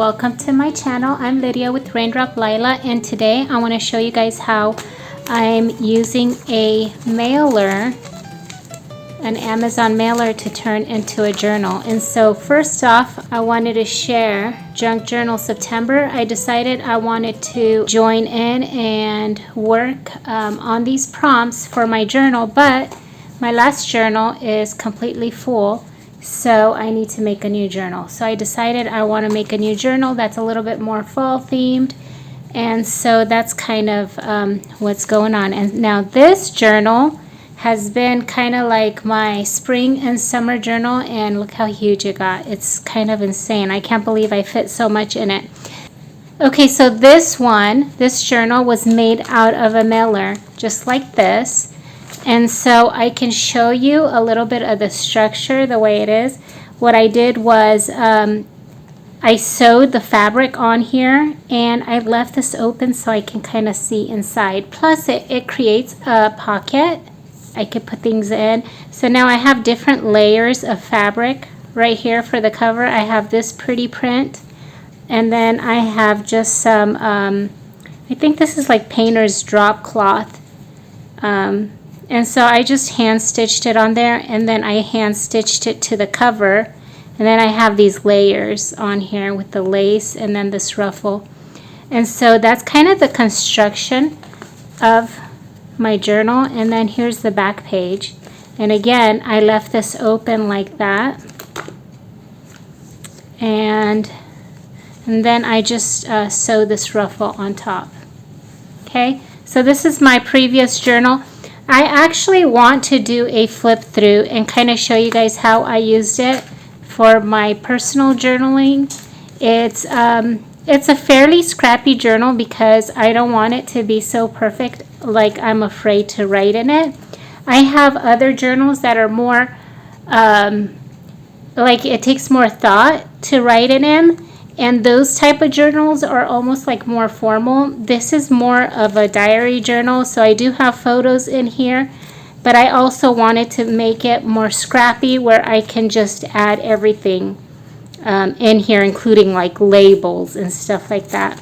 welcome to my channel. I'm Lydia with Raindroplila, and today I want to show you guys how I'm using a mailer, an Amazon mailer, to turn into a journal. And so first off, I wanted to share Junk Journal September. I decided I wanted to join in and work on these prompts for my journal, but my last journal is completely full. So I need to make a new journal. So I decided I want to make a new journal that's a little bit more fall themed. And so that's kind of what's going on. And now this journal has been kind of like my spring and summer journal, and look how huge it got. It's kind of insane. I can't believe I fit so much in it. Okay, so this journal was made out of a mailer just like this. And so I can show you a little bit of the structure, the way it is. What I did was I sewed the fabric on here, and I left this open so I can kind of see inside. Plus it creates a pocket I could put things in. So now I have different layers of fabric right here for the cover. I have this pretty print, and then I have just some, I think this is like painter's drop cloth. And so I just hand stitched it on there, and then I hand stitched it to the cover, and then I have these layers on here with the lace and then this ruffle. And so that's kind of the construction of my journal. And then here's the back page, and again I left this open like that, and then I just sewed this ruffle on top. Okay, so this is my previous journal. I actually want to do a flip through and kind of show you guys how I used it for my personal journaling. It's a fairly scrappy journal because I don't want it to be so perfect, like I'm afraid to write in it. I have other journals that are more like it takes more thought to write in them, and those type of journals are almost like more formal. This is more of a diary journal, so I do have photos in here, but I also wanted to make it more scrappy where I can just add everything in here, including like labels and stuff like that.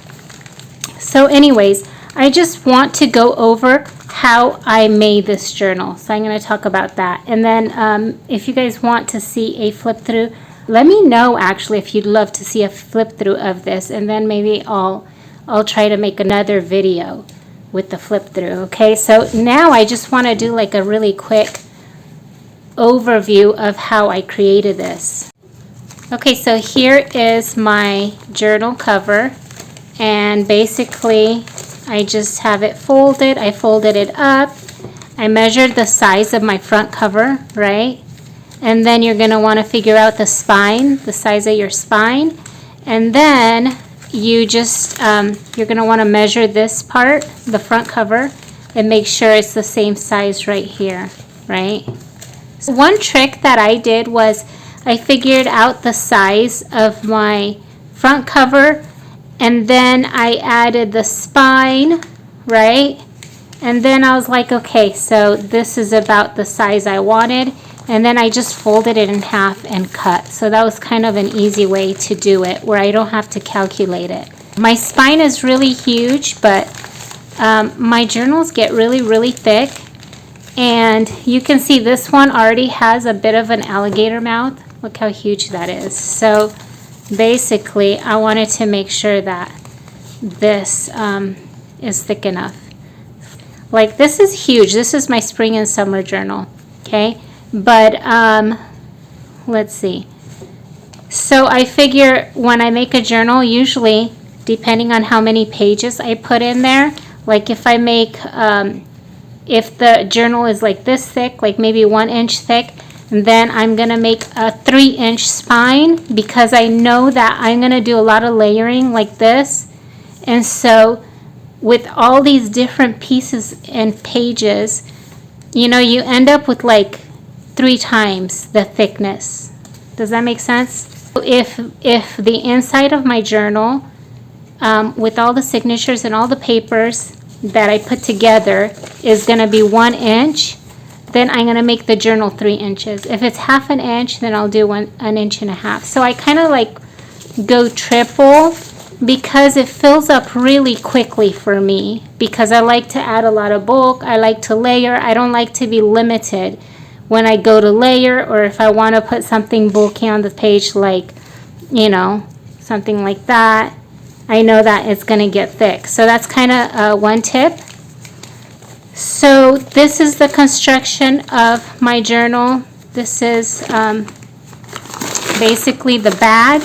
So anyways, I just want to go over how I made this journal. So I'm going to talk about that. And then if you guys want to see a flip through, let me know actually if you'd love to see a flip through of this, and then maybe I'll try to make another video with the flip through. Okay, so now I just want to do like a really quick overview of how I created this. Okay, so here is my journal cover, and basically I just have it folded. I folded it up. I measured the size of my front cover, right? And then you're going to want to figure out the spine, the size of your spine. And then you just, you're going to want to measure this part, the front cover, and make sure it's the same size right here, right? So one trick that I did was I figured out the size of my front cover, and then I added the spine, right? And then I was like, okay, so this is about the size I wanted. And then I just folded it in half and cut. So that was kind of an easy way to do it, where I don't have to calculate it. My spine is really huge, but my journals get really, really thick. And you can see this one already has a bit of an alligator mouth. Look how huge that is. So basically, I wanted to make sure that this is thick enough. Like, this is huge. This is my spring and summer journal, okay? But let's see. So I figure when I make a journal, usually depending on how many pages I put in there, like if I make, if the journal is like this thick, like maybe 1 inch thick, then I'm going to make a 3-inch spine, because I know that I'm going to do a lot of layering like this. And so with all these different pieces and pages, you know, you end up with like 3 times the thickness. Does that make sense? If the inside of my journal, with all the signatures and all the papers that I put together, is going to be 1 inch, then I'm going to make the journal 3 inches. If it's half an inch, then I'll do 1.5 inches. So I kind of like go triple because it fills up really quickly for me, because I like to add a lot of bulk. I like to layer. I don't like to be limited when I go to layer, or if I want to put something bulky on the page, like, you know, something like that, I know that it's going to get thick. So that's kind of one tip. So this is the construction of my journal. This is basically the bag.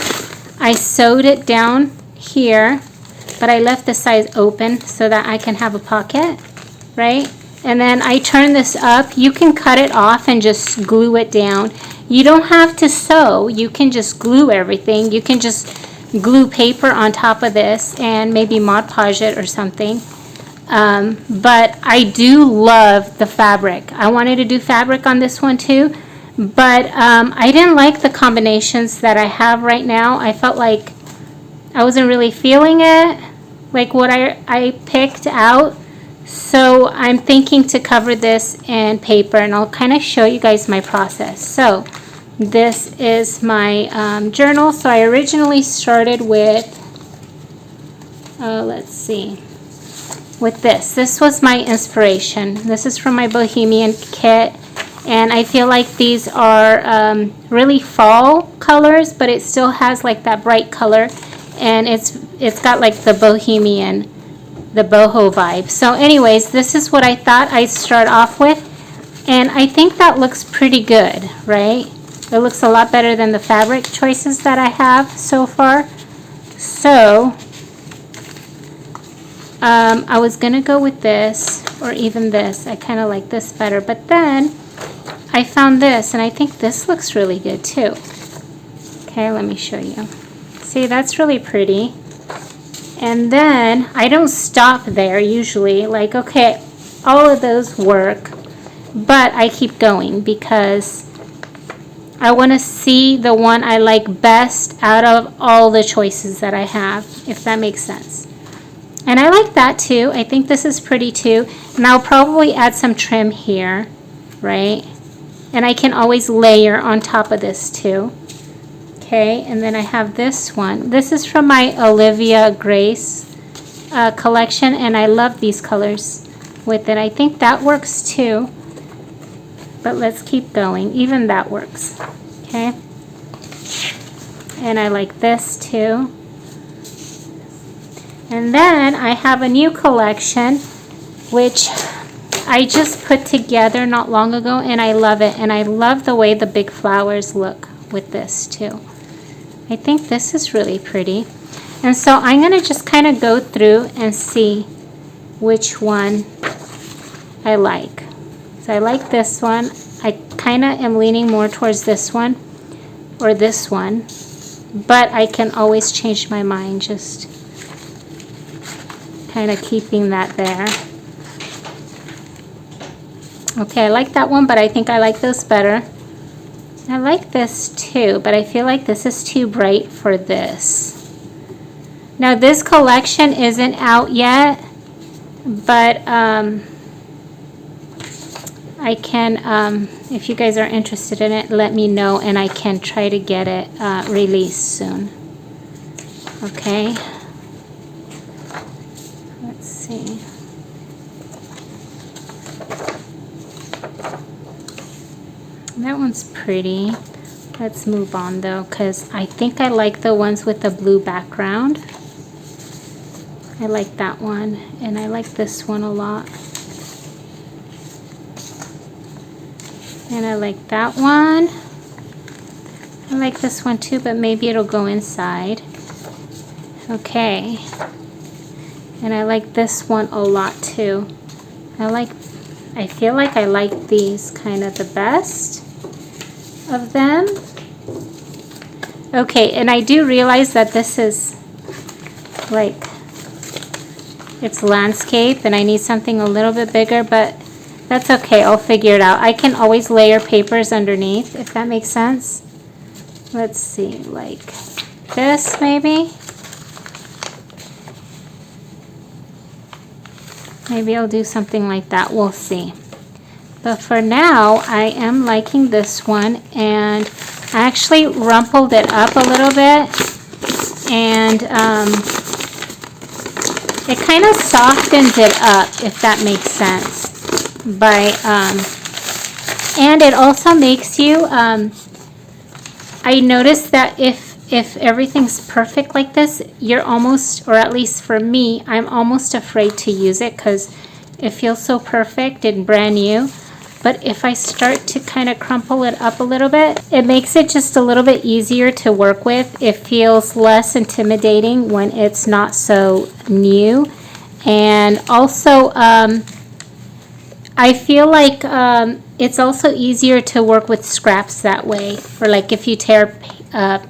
I sewed it down here, but I left the sides open so that I can have a pocket, right? And then I turn this up. You can cut it off and just glue it down. You don't have to sew. You can just glue everything. You can just glue paper on top of this and maybe Mod Podge it or something. But I do love the fabric. I wanted to do fabric on this one too, but I didn't like the combinations that I have right now. I felt like I wasn't really feeling it, like what I picked out. So I'm thinking to cover this in paper, and I'll kind of show you guys my process. So this is my journal. So I originally started with, let's see, with this. This was my inspiration. This is from my Bohemian kit, and I feel like these are really fall colors, but it still has like that bright color, and it's got like the bohemian, the boho vibe. So anyways, this is what I thought I'd start off with, and I think that looks pretty good, right? It looks a lot better than the fabric choices that I have so far. So I was gonna go with this, or even this. I kind of like this better, but then I found this, and I think this looks really good too. Okay, let me show you. See, that's really pretty. And then I don't stop there usually. Like, okay, all of those work, but I keep going because I want to see the one I like best out of all the choices that I have, if that makes sense. And I like that too. I think this is pretty too. And I'll probably add some trim here, right? And I can always layer on top of this too. Okay, and then I have this one. This is from my Olivia Grace collection, and I love these colors with it. I think that works too. But let's keep going. Even that works. Okay. And I like this too. And then I have a new collection, which I just put together not long ago, and I love it. And I love the way the big flowers look with this too. I think this is really pretty. And so I'm going to just kind of go through and see which one I like. So I like this one. I kind of am leaning more towards this one or this one, but I can always change my mind, just kind of keeping that there. Okay, I like that one, but I think I like this better. I like this too, but I feel like this is too bright for this. Now this collection isn't out yet, but I can, if you guys are interested in it, let me know, and I can try to get it released soon. Okay. Let's see. That one's pretty. Let's move on though, because I think I like the ones with the blue background. I like that one, and I like this one a lot. And I like that one. I like this one too, but maybe it'll go inside. Okay. And I like this one a lot too. I feel like I like these kind of the best of them. Okay, and I do realize that this is like, it's landscape, and I need something a little bit bigger, but that's okay. I'll figure it out. I can always layer papers underneath, if that makes sense. Let's see, like this maybe. Maybe I'll do something like that. We'll see. But for now, I am liking this one, and I actually rumpled it up a little bit and it kind of softens it up, if that makes sense. And it also makes you, I noticed that if everything's perfect like this, you're almost, or at least for me, I'm almost afraid to use it because it feels so perfect and brand new. But if I start to kind of crumple it up a little bit, it makes it just a little bit easier to work with. It feels less intimidating when it's not so new. And also, I feel like it's also easier to work with scraps that way. Or like if you tear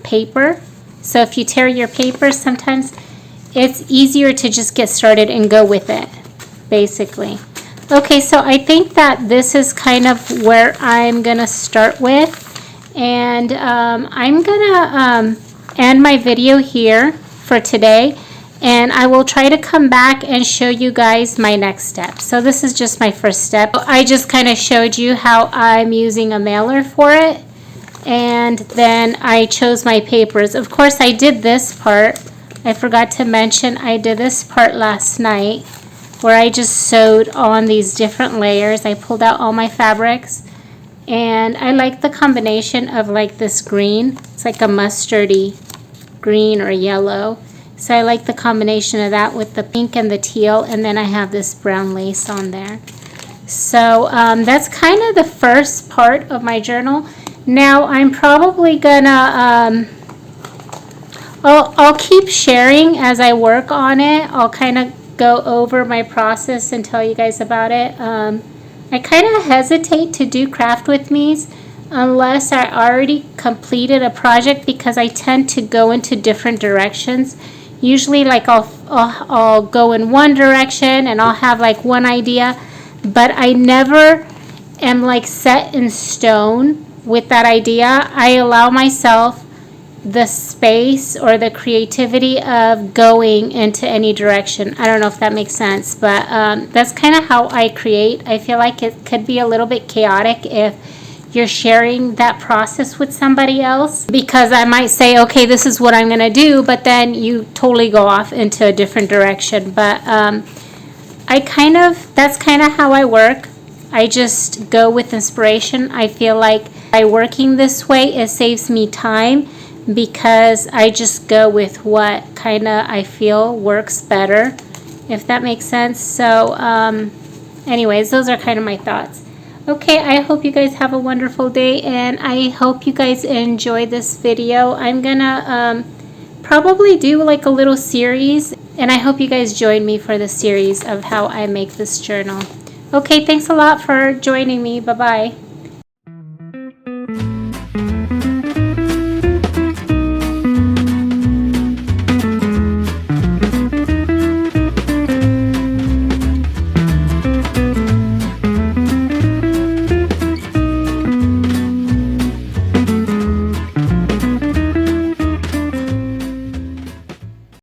paper. So if you tear your paper, sometimes it's easier to just get started and go with it, basically. Okay, so I think that this is kind of where I'm gonna start with, and I'm gonna end my video here for today, and I will try to come back and show you guys my next step. So this is just my first step. I just kind of showed you how I'm using a mailer for it, and then I chose my papers. Of course, I did this part. I forgot to mention I did this part last night, where I just sewed on these different layers. I pulled out all my fabrics, and I like the combination of like this green. It's like a mustardy green or yellow. So I like the combination of that with the pink and the teal, and then I have this brown lace on there. So that's kind of the first part of my journal. Now I'm probably gonna, I'll keep sharing as I work on it. I'll kind of go over my process and tell you guys about it. I kind of hesitate to do craft with me's unless I already completed a project, because I tend to go into different directions. Usually like I'll go in one direction and I'll have like one idea, but I never am like set in stone with that idea. I allow myself the space or the creativity of going into any direction. I don't know if that makes sense, but that's kind of how I create. I feel like it could be a little bit chaotic if you're sharing that process with somebody else, because I might say, okay, this is what I'm going to do, but then you totally go off into a different direction. But that's kind of how I work. I just go with inspiration. I feel like by working this way, it saves me time, because I just go with what kind of I feel works better, if that makes sense. So anyways, those are kind of my thoughts. Okay, I hope you guys have a wonderful day, and I hope you guys enjoy this video. I'm gonna probably do like a little series, and I hope you guys join me for the series of how I make this journal. Okay, thanks a lot for joining me. Bye-bye.